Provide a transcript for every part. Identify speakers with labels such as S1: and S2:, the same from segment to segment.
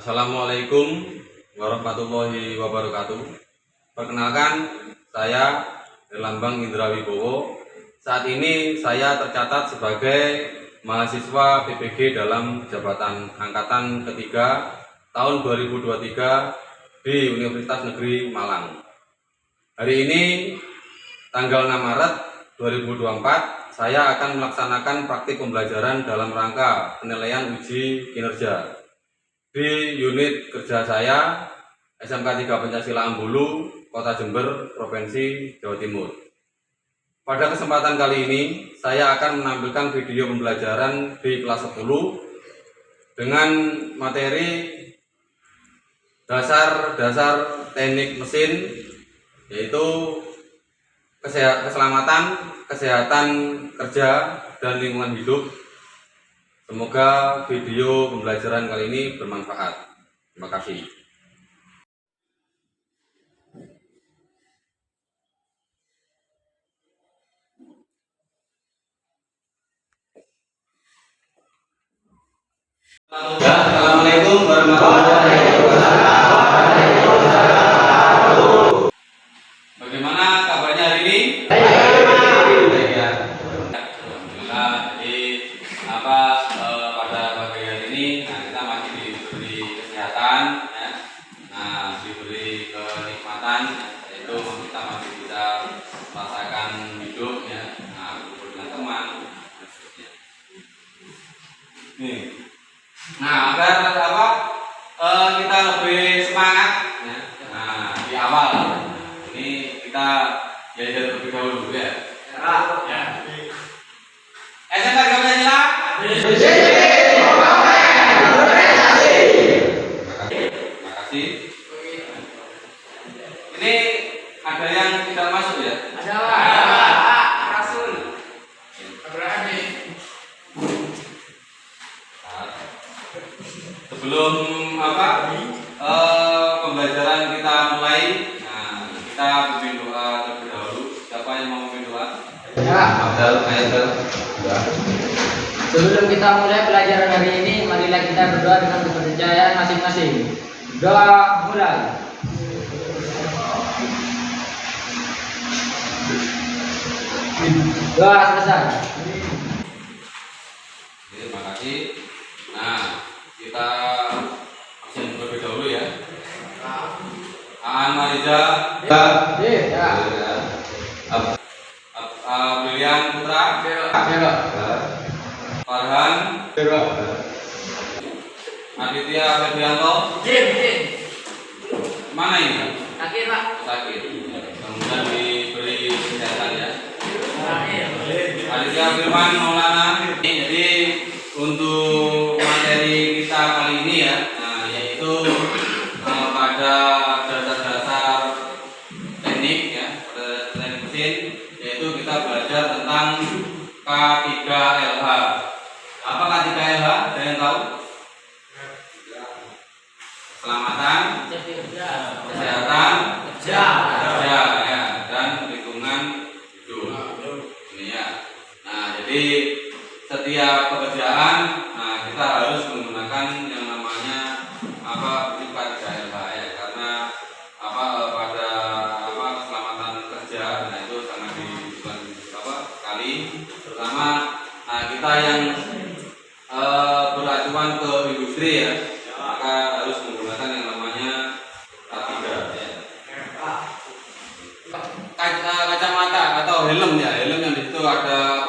S1: Assalamualaikum warahmatullahi wabarakatuh. Perkenalkan, saya Lambang Indra Wibowo. Saat ini saya tercatat sebagai mahasiswa PPG dalam jabatan angkatan ketiga tahun 2023 di Universitas Negeri Malang. Hari ini tanggal 6 Maret 2024 saya akan melaksanakan praktik pembelajaran dalam rangka penilaian uji kinerja di unit kerja saya SMK 3 Pancasila Ambulu, Kota Jember, Provinsi Jawa Timur. Pada kesempatan kali ini saya akan menampilkan video pembelajaran di kelas 10 dengan materi dasar-dasar teknik mesin, yaitu keselamatan, kesehatan kerja, dan lingkungan hidup. Semoga video pembelajaran kali ini bermanfaat. Terima kasih. Assalamualaikum warahmatullahi wabarakatuh. Bagaimana kabarnya hari ini? Baik ya. Alhamdulillah. Jadi pada pagi hari ini kita masih diberi kesehatan ya. Diberi kenikmatan, yaitu kita masih bisa merasakan hidup ya. Berkumpul dengan teman. Agar kita lebih semangat ya. Di awal ini kita belajar terlebih dahulu ya. SMK 3 Pancasila. Terima kasih. Ini ada yang tidak masuk ya? Ada. Rasul. Berani. Sebelum pembelajaran kita mulai, kita pimpin doa terlebih dahulu. Siapa yang mau pimpin doa?
S2: Sebelum kita mulai pelajaran hari ini, marilah kita berdoa dengan kepercayaan masing-masing. Doa mulai. Doa selesai.
S1: Terima kasih. Kita absen terlebih dahulu ya. Aan Mariza, Brilian Putra, Farhan, Aditya Ferdianto. Mana ini?
S2: Sakit, Pak.
S1: Sakit. Kemudian diberi kesehatan ya. Aditya Firman Maulana. Jadi untuk materi kita kali ini ya, yaitu pada dasar-dasar teknik ya, pada teknik mesin, yaitu kita belajar tentang K3LH. Apa K3LH? Ada yang tahu? Keselamatan, kesehatan, kerja ya, dan lingkungan hidup. Ini ya. Jadi setiap pekerjaan kita harus menggunakan yang namanya K3LH ya, karena pada keselamatan kerja itu sangat dibutuhkan sekali, terutama kita yang beracuan ke industri ya, maka harus menggunakan yang namanya K3 ya. Kacamata atau helm ya, helm yang di situ ada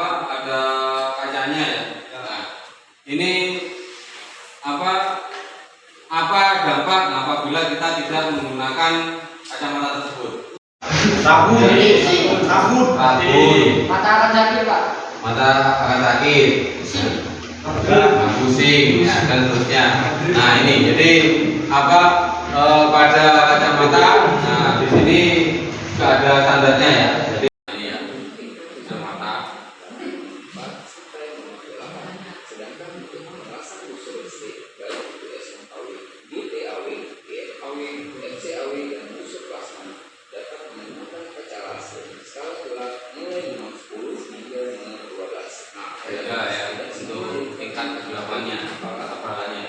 S1: kacanya ya. Ini apa dampak apabila kita tidak menggunakan kacamata tersebut?
S3: Takut.
S2: Mata akan sakit, Pak.
S1: Mata akan sakit, pusing ya, dan seterusnya. Ini jadi pada kacamata, di sini sudah ada standarnya ya. Jadi ini ya, kacamata. Ya, untuk tingkat kegelapannya, ketebalannya.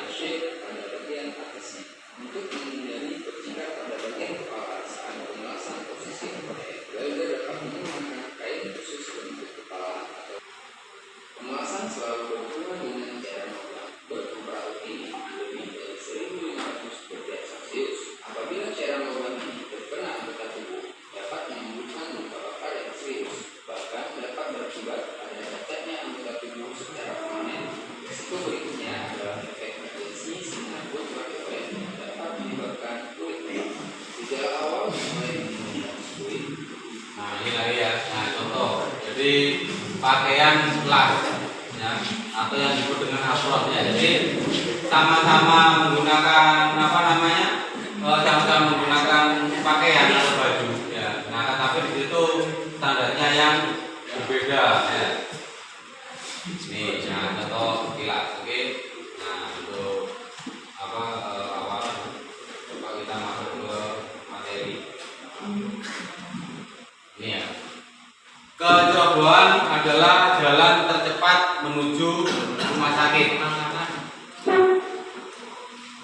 S1: Jadi pakaian las ya, atau yang disebut dengan apron ya. Jadi sama-sama menggunakan apa namanya? Sama-sama menggunakan pakaian atau baju ya. Nah, tapi di situ standarnya yang berbeda ya. Ini ya contoh kilas, oke. Nah, untuk apa awal coba kita masuk ke materi. Ini ya. Kecerobohan adalah jalan tercepat menuju rumah sakit.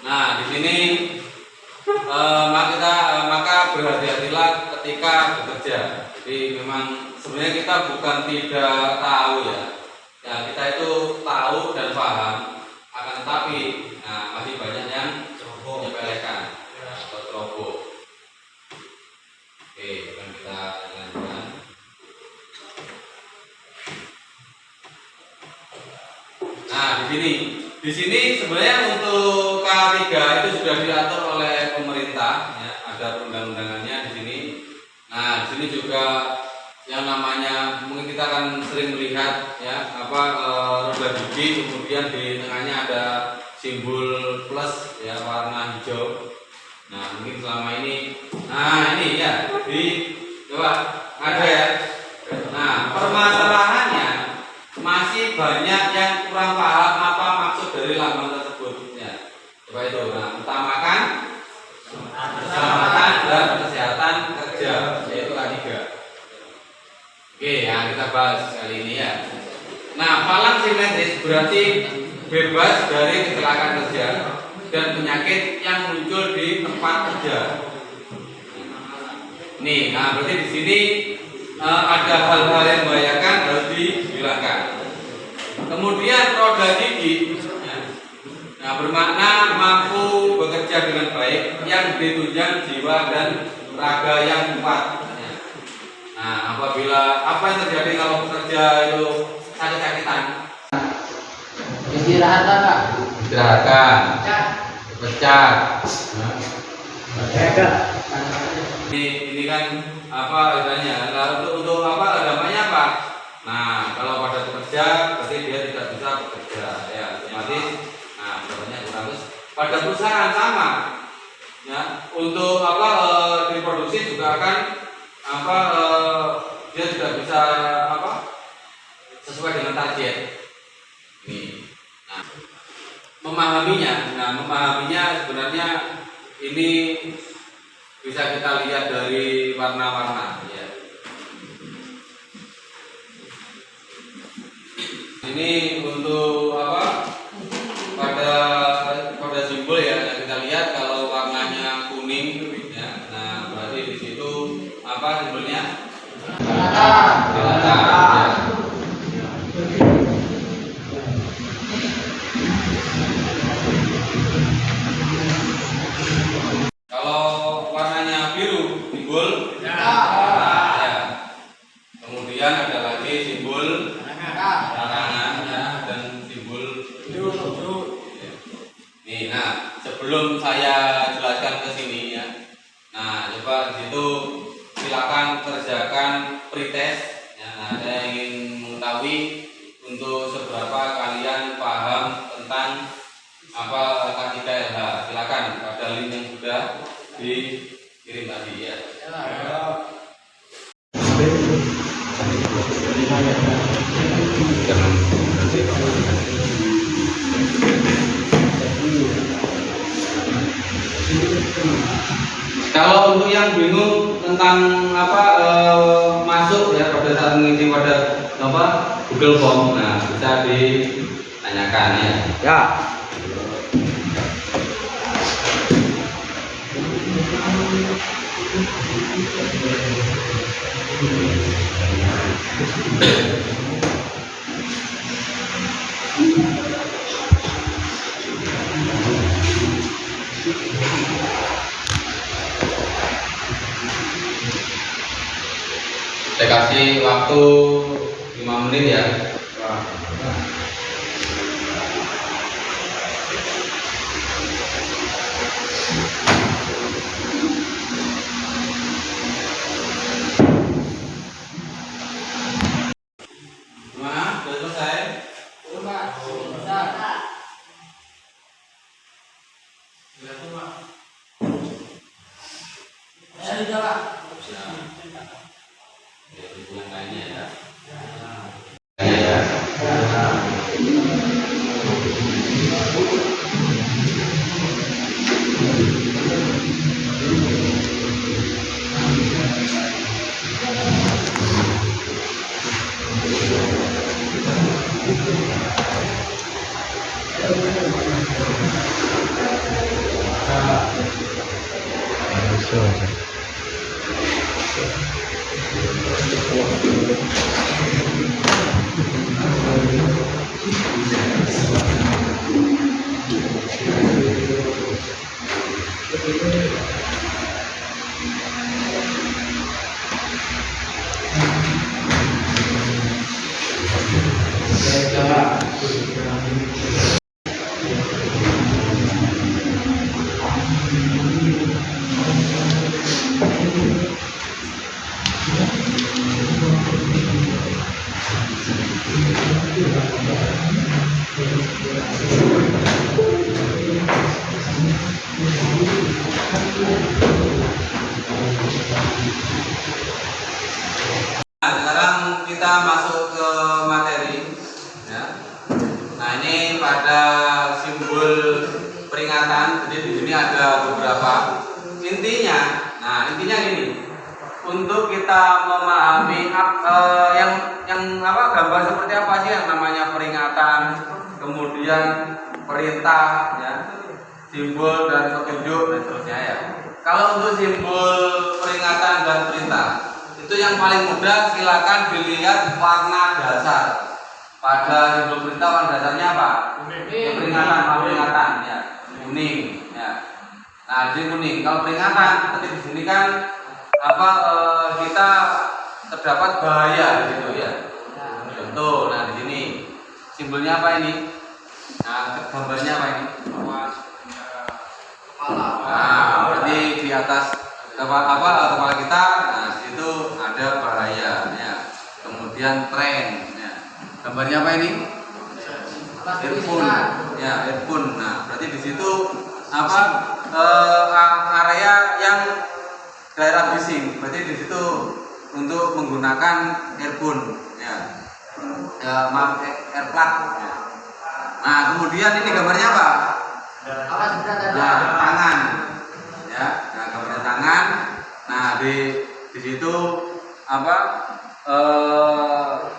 S1: Nah, di sini maka berhati-hatilah ketika bekerja. Jadi memang sebenarnya kita bukan tidak tahu ya. Ya, kita itu tahu dan paham, akan tetapi masih banyak yang menyepelekan atau ceroboh. Oke, akan kita lanjutkan. Nah, di sini sebenarnya untuk K3 itu sudah diatur oleh pemerintah, ya, ada perundang-undangannya di sini. Nah, di sini juga yang namanya mungkin kita akan sering melihat ya roda gigi, kemudian di tengahnya ada simbol plus ya warna hijau. Nah, mungkin selama ini, ini ya coba ada ya. Nah, permasalahannya masih banyak yang kurang paham apa maksud dari lambang tersebut ya. Coba itu. Nah, utamakan keselamatan dan kesehatan kerja, yaitu K3. Oke, ya kita bahas kali ini ya. Nah, palang simetris berarti bebas dari kecelakaan kerja dan penyakit yang muncul di tempat kerja. Nih, nah berarti di sini ada hal-hal yang membahayakan harus dihilangkan. Kemudian roda gigi, nah bermakna mampu bekerja dengan baik yang ditunjang jiwa dan raga yang kuat. Nah, apabila apa yang terjadi kalau pekerja itu sakit-sakitan?
S2: Istirahatlah Kak.
S1: Istirahatkan. Pecat. Ini kan apa istilahnya? Untuk apa agamanya apa? Nah, kalau pada pekerja berarti dia tidak bisa bekerja ya, otomatis. Nah, contohnya kurang terus pada perusahaan sama. Ya, untuk diproduksi juga akan dia tidak bisa sesuai dengan target. Ini. Nah, memahaminya sebenarnya ini bisa kita lihat dari warna-warna ya. Ini untuk pada simbol ya, kita lihat kalau warnanya kuning ya. Nah, berarti di situ apa simbolnya? Delta. Ya. Kalau warnanya biru, simbol ya. Kemudian ada lagi simbol larangan ya, dan simbol ya. Nih, nah sebelum saya jelaskan ke sini ya. Nah, coba di situ silakan kerjakan pretest ya. Nah, saya ingin mengetahui untuk seberapa kalian paham tentang K3LH. Silakan pada link yang sudah dikirim tadi ya. Kalau untuk yang bingung tentang masuk ya pada saat mengisi pada Google Form, nah bisa ditanyakan ya.
S2: Ya.
S1: Saya kasih waktu 5 menit ya. Yang lainnya ya. Nah, sekarang kita masuk ke materi ya. Nah, ini pada simbol peringatan. Jadi di sini ada beberapa. Intinya gini. Untuk kita memahami gambar seperti apa sih yang namanya peringatan, kemudian perintah ya, simbol dan petunjuk dan seterusnya ya. Kalau untuk simbol peringatan dan perintah itu yang paling mudah, silakan dilihat warna dasar. Pada simbol perintah warna dasarnya apa? Peringatan ya, kuning ya. Nah, di kuning. Kalau peringatan seperti di sini kan kita terdapat bahaya gitu ya. Contoh, nah di sini simbolnya apa ini? Nah, gambarnya apa ini? Nah, berarti di atas kepala kita, nah di situ ada bahaya ya. Kemudian tren ya. Gambarnya apa ini? Earphone ya, earphone. Nah, berarti di situ area yang daerah bising. Berarti di situ untuk menggunakan earphone ya. Airplug ya. Nah, kemudian ini gambarnya apa? Nah, tangan ya. Nah, gambarnya tangan. Nah, di situ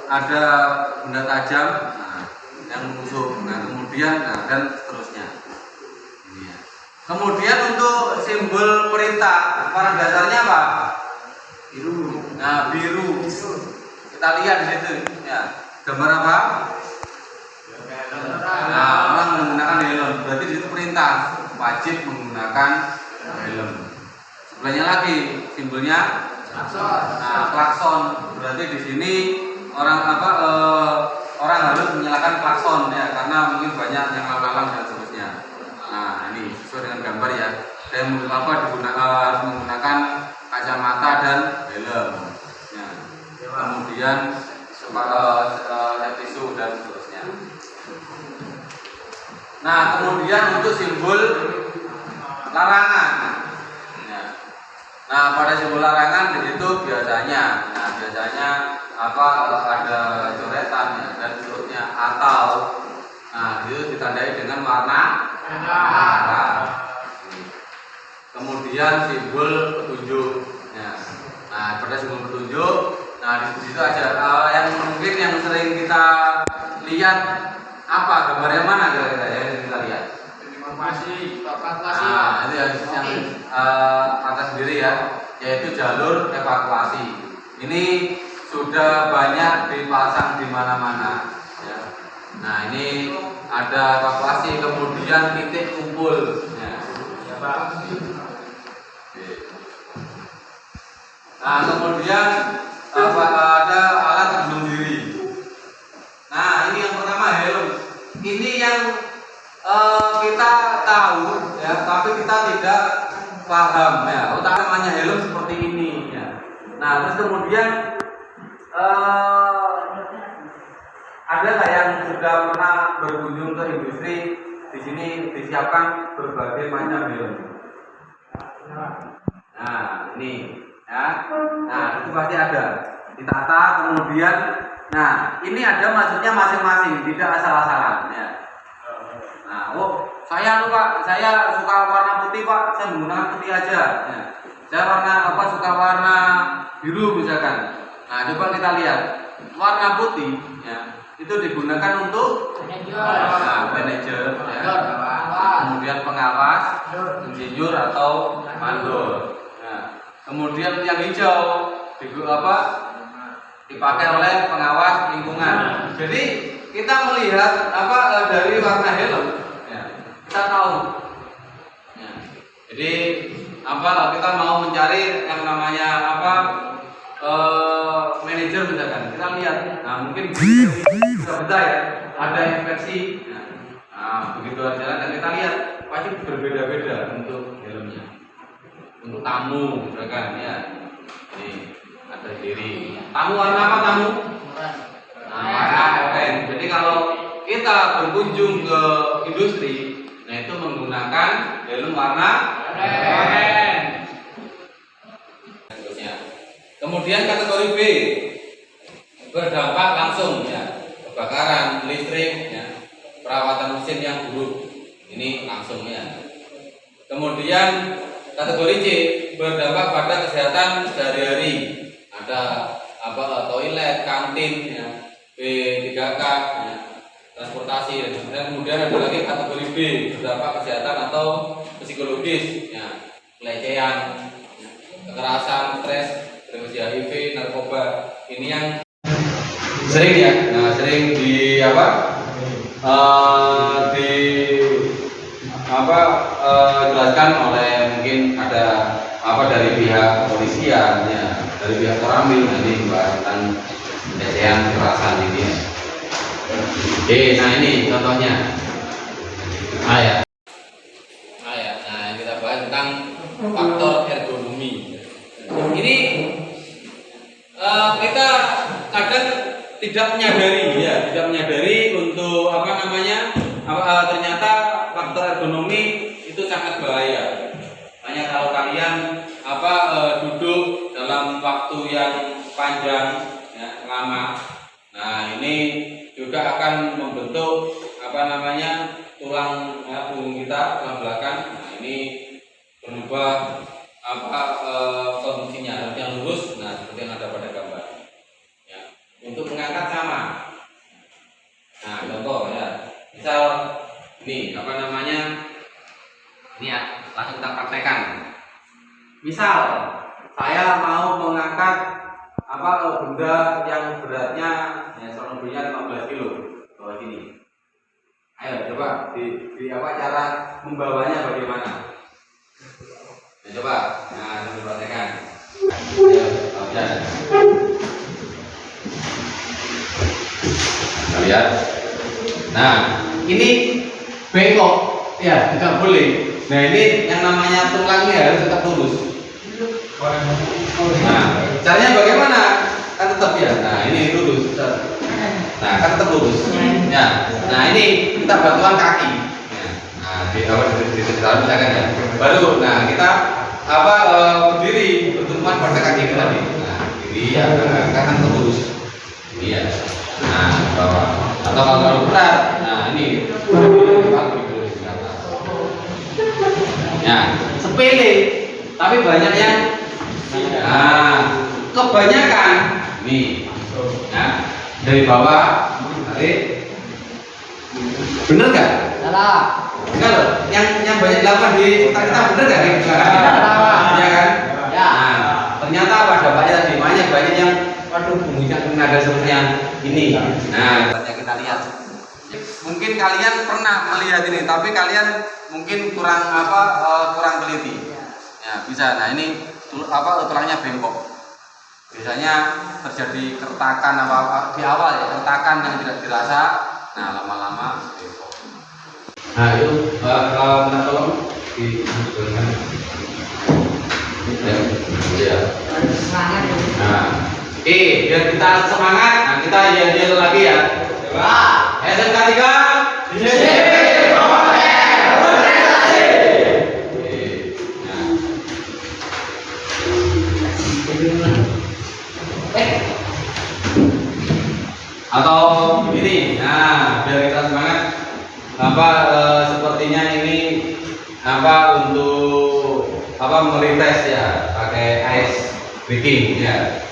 S1: ada benda tajam yang menusuk. Nah, kemudian dan seterusnya. Ini ya. Kemudian untuk simbol perintah, warna dasarnya apa? Biru. Nah, biru. Kita lihat di situ ya. Gambar apa? Nah, orang menggunakan helm. Berarti di situ perintah wajib menggunakan helm. Sebelahnya lagi simbolnya klakson. Berarti di sini orang harus menyalakan klakson ya, karena mungkin banyak yang lalang dan seterusnya. Nah, ini sesuai dengan gambar ya. Dan harus menggunakan kacamata dan helm. Ya. Kemudian tisu dan seterusnya. Nah, kemudian untuk simbol larangan. Ya. Nah, pada simbol larangan di situ biasanya ada coretan ya, dan seterusnya, atau itu ditandai dengan warna merah. Kemudian simbol petunjuk. Ya. Nah, pada simbol petunjuk, nah di situ ada yang mungkin yang sering kita lihat, apa gambarnya mana kira-kira ya, yang kita lihat?
S3: Informasi.
S1: Nah, itu yang atas sendiri ya, yaitu jalur evakuasi. Ini sudah banyak dipasang di mana-mana. Ya. Nah, ini ada evakuasi, kemudian titik kumpul. Ya. Nah, kemudian ada alat pelindung diri. Nah, ini yang pertama helm. Ini yang kita tahu ya, tapi kita tidak paham ya. Namanya helm seperti ini ya. Nah, terus kemudian ada nggak yang sudah pernah berkunjung ke industri di sini disiapkan berbagai macam helm. Nah, ini ya. Nah, itu pasti ada. Ditata kemudian nah, ini ada maksudnya masing-masing, tidak asal-asalan ya. Nah, oh, saya lupa, saya suka warna putih, Pak. Saya menggunakan putih aja. Ya. Saya suka warna biru misalkan. Nah, coba kita lihat. Warna putih ya, itu digunakan untuk manajer ya. Kemudian pengawas, insinyur atau mandor. Nah, kemudian yang hijau dipakai oleh pengawas lingkungan. Jadi kita melihat dari warna helm, ya, kita tahu. Ya. Jadi kita mau mencari yang namanya manajer misalkan, kita lihat. Nah, mungkin bisa betah ya, ada infeksi. Nah, begitu jalan dan kita lihat pasti berbeda-beda untuk helmnya. Untuk tamu misalkan ya. Nih, ada diri. Tamu warna apa tamu? Nah, warna oranye. Jadi kalau kita berkunjung ke industri, nah itu menggunakan helm warna oranye. Kemudian kategori B, berdampak langsung ya, kebakaran listrik ya, perawatan mesin yang buruk, ini langsung ya. Kemudian kategori C, berdampak pada kesehatan sehari-hari, ada toilet, kantin ya, B3K ya, transportasi dan kemudian ada lagi kategori B, berdampak kesehatan atau psikologis ya, pelecehan ya, kekerasan, stres, terus HIV, narkoba. Ini yang sering ya, sering jelaskan oleh mungkin ada dari pihak kepolisian ya, dari pihak Koramil nanti tentang pelecehan, kekerasan ini. Nah ini contohnya. Nah kita bahas tentang faktor ergonomi. Ini kita kadang tidak menyadari untuk ternyata faktor ergonomi itu sangat bahaya. Hanya kalau kalian duduk dalam waktu yang panjang ya, lama. Nah, ini juga akan membentuk tulang punggung kita, tulang belakang. Nah, ini berubah kondisinya harus yang lurus, nah seperti yang ada pada gambar ya. Untuk mengangkat sama, nah contoh ya, misal ini ini ya, langsung kita praktekkan. Misal saya mau mengangkat benda yang beratnya ya lebihnya 15 kilo bawah sini. Ayo coba cara membawanya bagaimana? Coba, sambil praktekkan. Kita lihat. Nah, ini bengkok, ya tidak boleh. Nah, ini yang namanya tulang ini harus tetap lurus. Nah, caranya bagaimana? Kan tetap ya. Nah, ini lurus. Nah, kan tetap lurus. Ya. Nah, ini kita bantuan kaki. Nah, di misalkan ya. Baru, nah kita berdiri bertumpuan pada kaki kita nih. Nah, diri ya, kan terlurus. Ini ya. Nah, bawah. Atau kalau berat, nah ini ya, sepele, tapi banyak yang kebanyakan nih. Ya, dari bawah tarik. Bener nggak?
S2: Salah.
S1: Enggak loh, yang banyak dilakukan di otak kita bener nggak kayak gitu kan? Iya kan?
S2: Ya.
S1: Nah, ternyata dampaknya tadi banyak yang bunyikan nada seperti yang ini. Nah, kita lihat. Mungkin kalian pernah melihat ini, tapi kalian mungkin kurang teliti. Ya, bisa. Nah, ini tulangnya bengkok. Biasanya terjadi keretakan di awal ya, keretakan yang tidak dirasa. Nah, lama-lama bengkok. Nah, itu minta tolong disesuaikan. Ya.
S2: Semangat.
S1: Nah, biar kita semangat. Nah, kita yel lagi ya. Coba. SMK 3. atau ini. Nah, biar kita semangat. Sepertinya ini untuk merites ya, pakai ice breaking ya.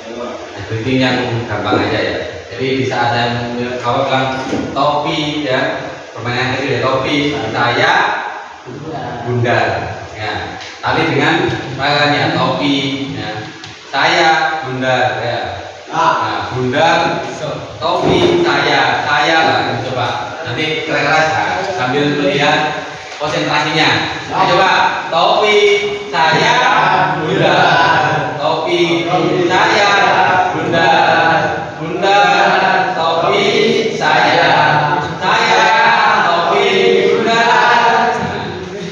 S1: Ice breaking yang gampang aja ya. Jadi di saat saya bilang topi ya, permainan kecil ya, topi saya bundar ya. Tapi dengan makanya topi ya, saya bundar ya. Nah, bundar topi saya lah. Coba nanti keras sambil melihat konsentrasinya. Nah, coba topi saya bundar, topi saya bundar, bundar topi saya topi bundar,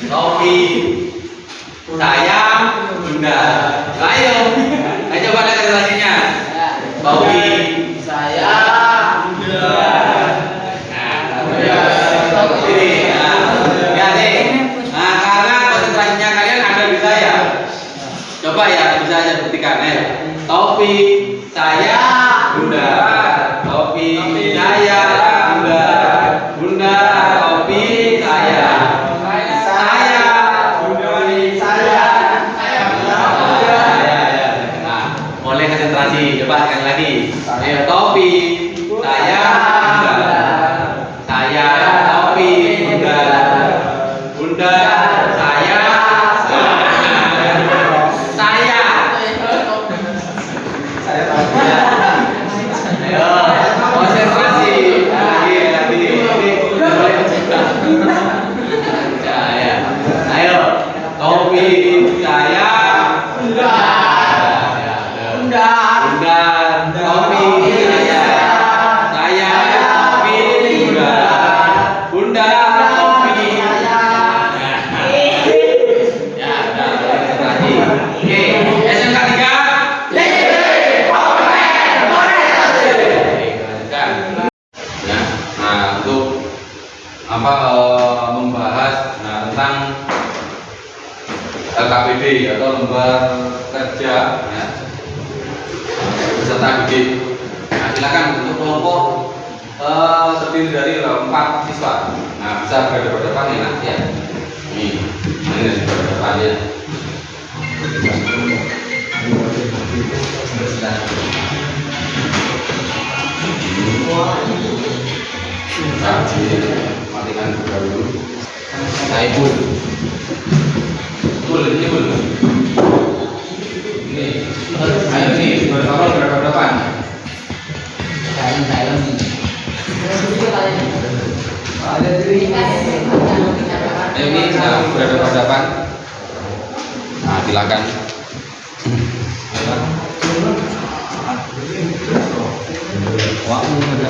S1: topi saya bundar. Ayo coba lihat konsentrasinya. Topi saya bundar. Karena konsentrasinya kalian ada di saya. Coba ya, bisa saya buktikan ya. Topi saya bundar, topi saya bundar, bundar topi saya bundar, saya. Nah, mulai konsentrasi. Coba sekali lagi. Ayo, topi saya bundar, saya topi bundar, bundar saya. Ayo, konsentrasi. Lagi. Ya. Ayo, topi saya bundar, bundar topi saya topi bundar topi saya. Ya, udah konsentrasi. Oke, SMK 3. Ya, nah untuk membahas tentang LKPD atau lembar kerja ya, peserta didik. Nah, silakan untuk kelompok terdiri dari 4 siswa. Nah, bisa berhadapan ya nanti ya. Ini berhadapan ya. Matikan dulu. Nah, ibu. Ini Bu. Ini. Ayo nih, berhadapan.
S2: Silent.
S1: Ayo ini berhadapan. Nah, silakan.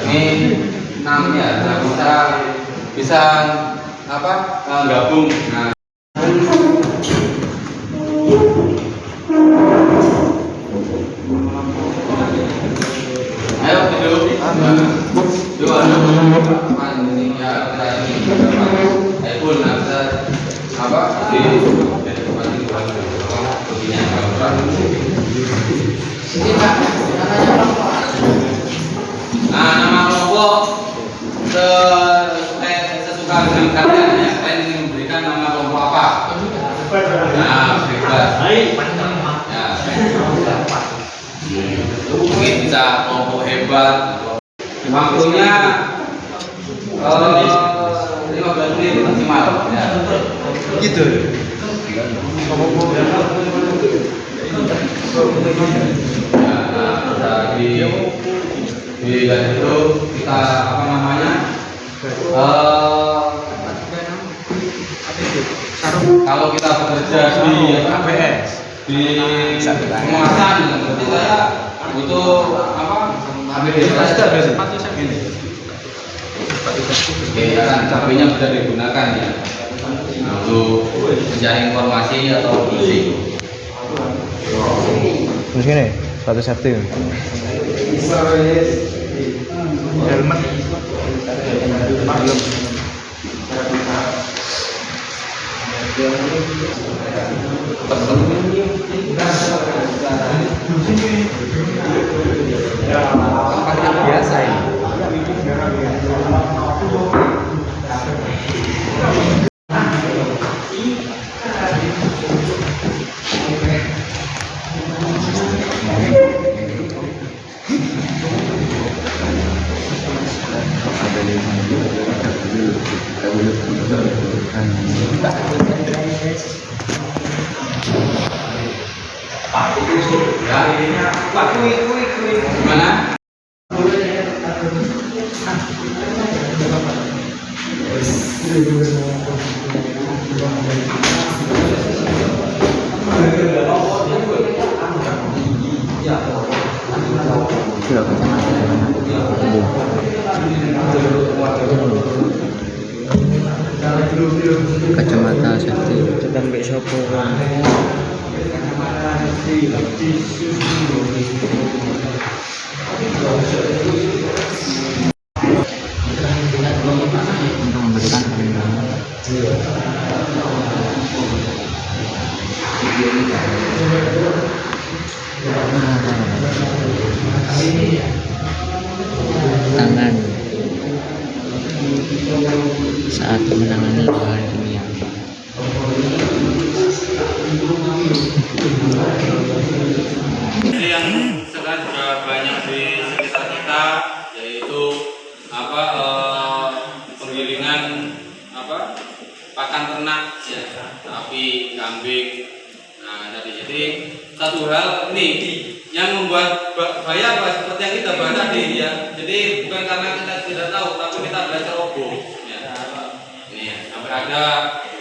S1: Ini 6 ya, bisa gabung. Nah, ayo duduk. Dua. Ini ya, ayo pun di tempat ini begini
S2: Sini Pak, namanya kelompok.
S1: Nah, nama kelompok sesuka dengan kalian ya. Kalian ingin memberikan nama kelompok apa? Nah, bebas. Ya. Mungkin bisa kelompok hebat. Waktunya 15 menit maksimal. Ya.
S3: Gitu.
S1: Nah, di itu kita kalau kita bekerja di APS di penguasaan nanti saya butuh Oke, kan HP-nya bisa digunakan ya untuk mencari informasi atau musik.
S3: Terus gini, 1 helmet biasa ini.
S1: Gimana?
S3: Kilo kacamata sakti sedang mbek sopo untuk memberikan perlindungan. Tangan saat menangani bahan kimia.
S1: Yang sekarang juga banyak di sekitar kita, yaitu penggilingan pakan ternak, ya, sapi, kambing. Nah, jadi satu hal ini yang membuat bahaya seperti yang kita bahas tadi, ya. Jadi bukan karena kita tidak tahu, tapi kita belajar roboh. Ya. Ini ya, sampai ada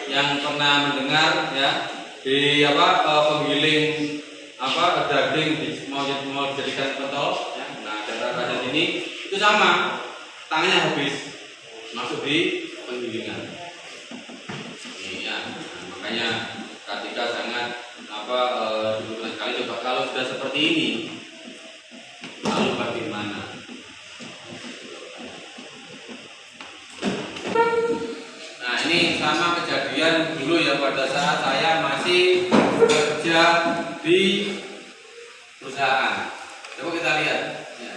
S1: yang pernah mendengar, ya, di penggiling daging mau dijadikan pentol, ya. Nah, daerah badan ini itu sama, tangannya habis masuk di penggilingan. Ini ya, makanya ketika sangat dulu sekali coba kalau sudah seperti ini, lalu bagaimana? Nah, ini sama kejadian dulu ya pada saat saya masih bekerja di perusahaan. Coba kita lihat. Ya.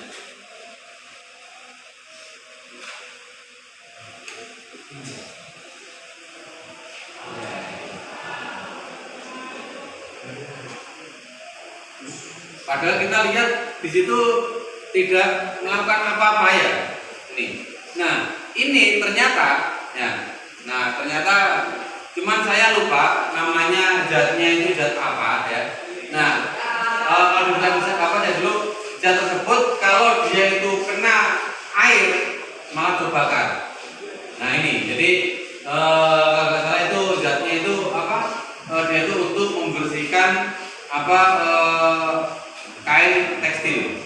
S1: Padahal kita lihat di situ tidak melakukan apa-apa, ya. Ini. Nah, ini ternyata, ya. Nah, ternyata cuman saya lupa namanya zatnya itu zat apa, ya. Nah, kalau bukan zat apa ya dulu, zat tersebut kalau dia itu kena air malah terbakar. Nah, ini jadi kalau nggak salah itu zatnya itu dia itu untuk membersihkan kain tekstil.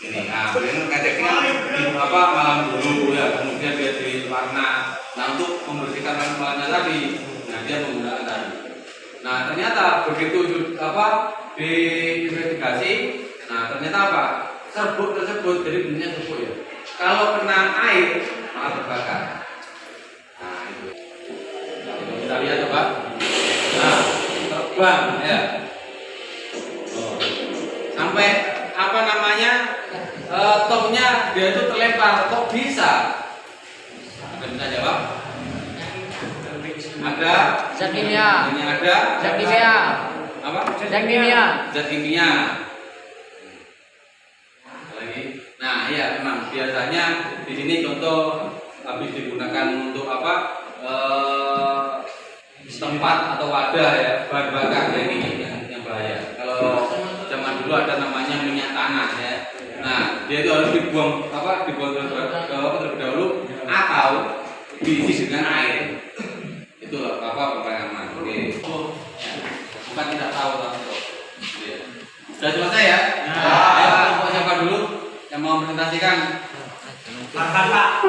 S1: Ini, kemudian kain tekstil malam dulu, ya, kemudian dia diwarna. Nah, untuk membersihkan warna tadi, nah dia menggunakan tadi. Nah, ternyata begitu diinvestigasi, nah ternyata serbuk tersebut, jadi bentuknya serbuk, ya. Kalau kena air malah terbakar. Nah, itu kita lihat coba. Nah, terbang, ya. Sampai tongnya dia itu terlempar, kok bisa? Ada bisa jawab? Ada
S2: Zat kimia.
S1: ini ada
S2: Zat kimia.
S1: apa?
S2: Zat kimia.
S1: Zat kimia. Lagi. Nah, iya memang biasanya di sini contoh habis digunakan untuk tempat atau wadah, ya, bahan bakar, ya, ini yang bahaya. Kalau zaman dulu ada namanya minyak tanah, ya. Nah, dia itu harus dibuang terlebih dahulu atau diisi dengan air. Itu pemahaman. Oke. Bukan tidak tahu tapi kok. Sudah selesai, ya? Ayo, siapa dulu yang mau presentasikan?
S2: Pak.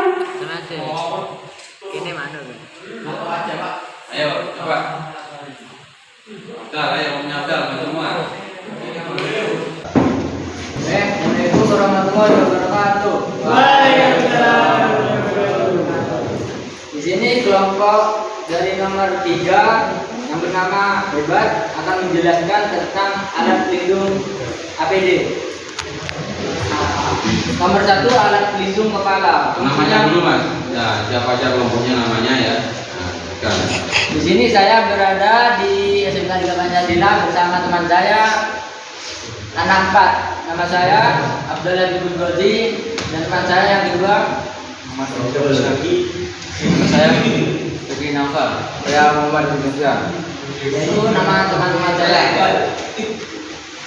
S2: Ini mana?
S1: Ayo, coba. Udah, ayo menyadar semua.
S2: Assalamualaikum warahmatullahi wabarakatuh. Di sini kelompok dari nomor 3 yang bernama Hebat akan menjelaskan tentang alat pelindung APD. Nomor 1 alat pelindung kepala.
S1: Namanya dulu, Mas. Ya, siapa aja kelompoknya namanya, ya. Nah,
S2: di sini saya berada di SMK 3 Pancasila bersama teman saya anak 4. Nama saya Abdullah bin Ghazi dan teman saya yang kedua
S1: saya Tuki Naufal. Saya Muhammad bin Musa.
S2: Itu nama teman-teman saya.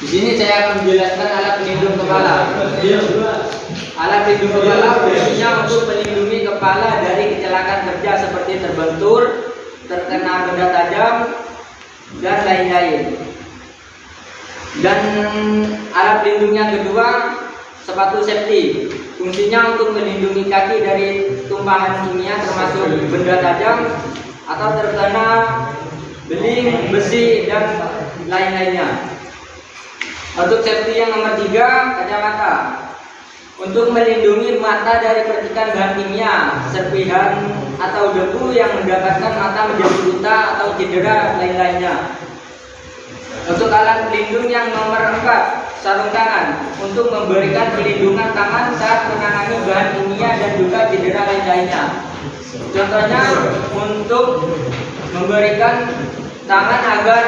S2: Di sini saya akan menjelaskan alat pelindung kepala. Alat pelindung kepala fungsinya untuk melindungi kepala dari kecelakaan kerja seperti terbentur, terkena benda tajam, dan lain-lain. Dan alat pelindung yang kedua, sepatu safety. Fungsinya untuk melindungi kaki dari tumpahan kimia termasuk benda tajam atau terkena beling, besi, dan lain-lainnya. Untuk safety yang nomor 3, kacamata. Untuk melindungi mata dari percikan bahan kimia, serpihan atau debu yang mendapatkan mata menjadi buta atau cedera lain-lainnya. Untuk alat pelindung yang nomor 4, sarung tangan. Untuk memberikan perlindungan tangan saat menangani bahan kimia dan juga cedera lain-lainnya. Contohnya untuk memberikan tangan agar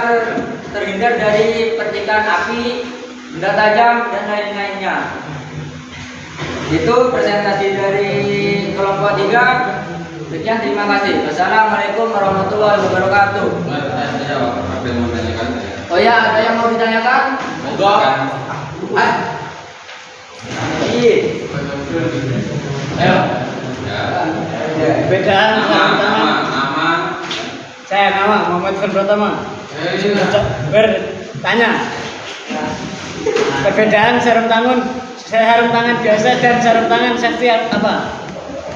S2: terhindar dari percikan api, benda tajam, dan lain-lainnya. Itu presentasi dari kelompok 3. Sekian, terima kasih. Wassalamualaikum warahmatullahi wabarakatuh.
S1: Ada yang mau tanyakan?
S2: Oh ya, ada yang mau ditanyakan?
S1: Enggak.
S2: Iya.
S3: Ayo.
S1: Ya.
S3: Bedaan sarung tangan.
S1: Nama.
S3: Saya nama Muhammad Firman Pratama. Bertanya. Perbedaan sarung tangan biasa dan sarung tangan safety apa?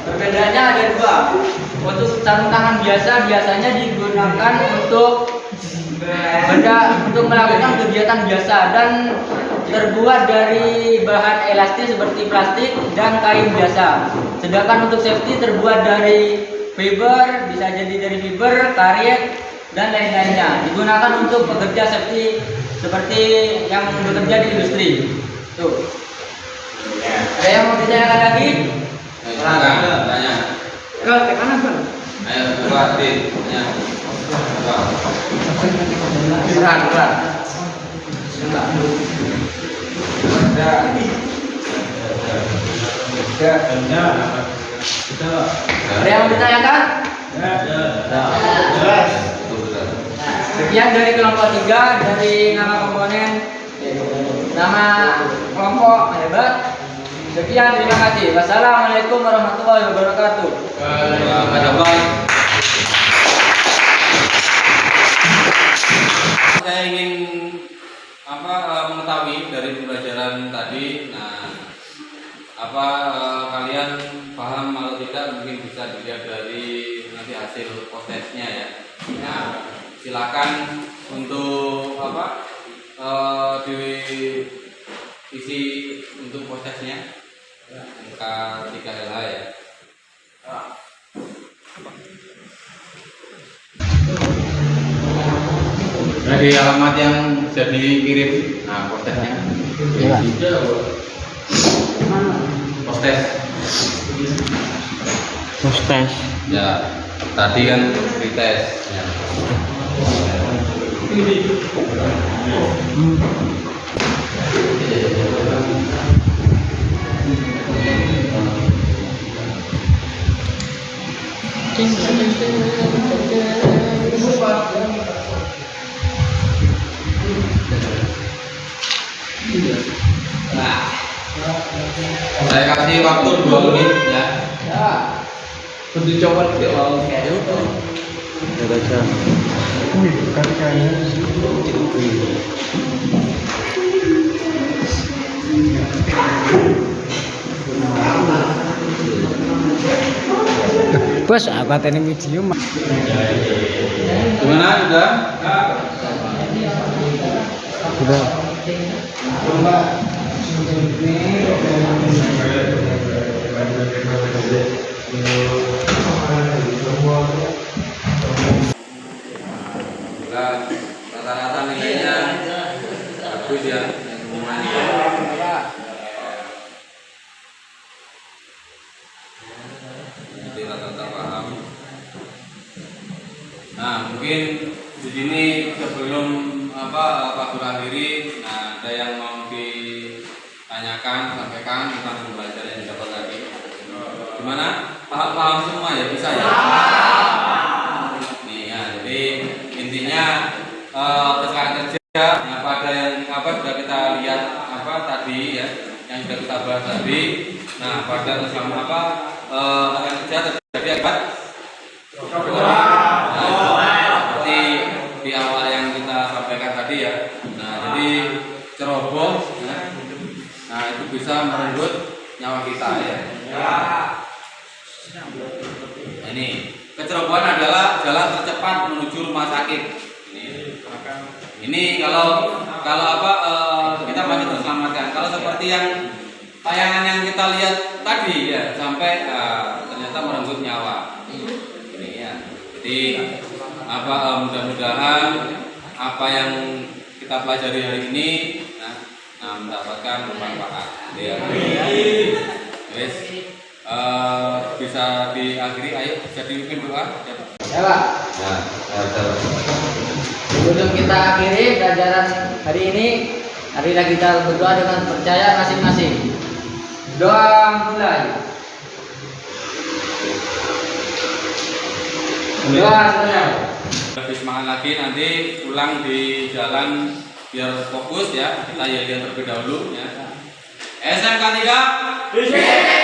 S2: Perbedaannya ada 2. Untuk sarung tangan biasanya digunakan untuk melakukan kegiatan biasa dan terbuat dari bahan elastis seperti plastik dan kain biasa. Sedangkan untuk safety terbuat dari fiber, bisa jadi dari fiber, karet, dan lain-lainnya. Digunakan untuk pekerja safety seperti yang bekerja di industri. Tuh. Ada yang mau ditanyakan lagi?
S1: Silakan tanya.
S2: Ke mana, Bang?
S1: Ayo coba tanya. Coba.
S2: Berat. Ada yang mau ditanyakan? Sekian dari kelompok 3, dari nama komponen, nama kelompok hebat. Sekian, terima kasih. Wassalamualaikum warahmatullahi wabarakatuh.
S1: Saya ingin mengetahui dari pembelajaran tadi. Nah, kalian paham atau tidak mungkin bisa dilihat dari nanti hasil prosesnya ya. Nah, silakan untuk diisi untuk prosesnya. K3LH ya. Di alamat yang sudah dikirim, nah prosesnya. Proses. Ya, tadi kan dites. Ya. Nah, saya kasih waktu 2 menit ya. Untuk coba
S3: Bos, apa tadi video mah?
S1: Gimana udah?
S3: Udah.
S1: Rata-rata nilainya bagus ya, yang semuanya. Jadi rata-rata paham. Nah, mungkin di sini sebelum Pak Guru akhiri, nah ada yang mau ditanyakan, sampaikan tentang pembelajaran yang dapat tadi. Gimana? Paham semua ya, bisa ya? Nih ya, jadi intinya kecelakaan kerja apa ada yang sudah kita bahas tadi. Nah, pada selama apa akan kerja terjadi akibat seperti di awal yang kita sampaikan tadi ya. Nah, jadi ceroboh, nah itu bisa merenggut nyawa kita ya. Nah, ini kecerobohan adalah jalan tercepat menuju rumah sakit. Ini kalau apa kita masih terselamatkan. Kalau seperti yang tayangan yang kita lihat tadi ya sampai ternyata merenggut nyawa. Ini ya. Jadi apa mudah-mudahan apa yang kita pelajari hari ini mendapatkan manfaat. Ya. Wes bisa diakhiri, ayo bisa dipimpin doa.
S2: Ya Pak. Sebelum kita akhiri pelajaran hari ini, marilah kita berdoa dengan percaya masing-masing. Doa mulai. Doa sebentar.
S1: Lebih semangat lagi nanti pulang di jalan biar fokus ya. Kita ya terlebih dahulu ya. SMK 3.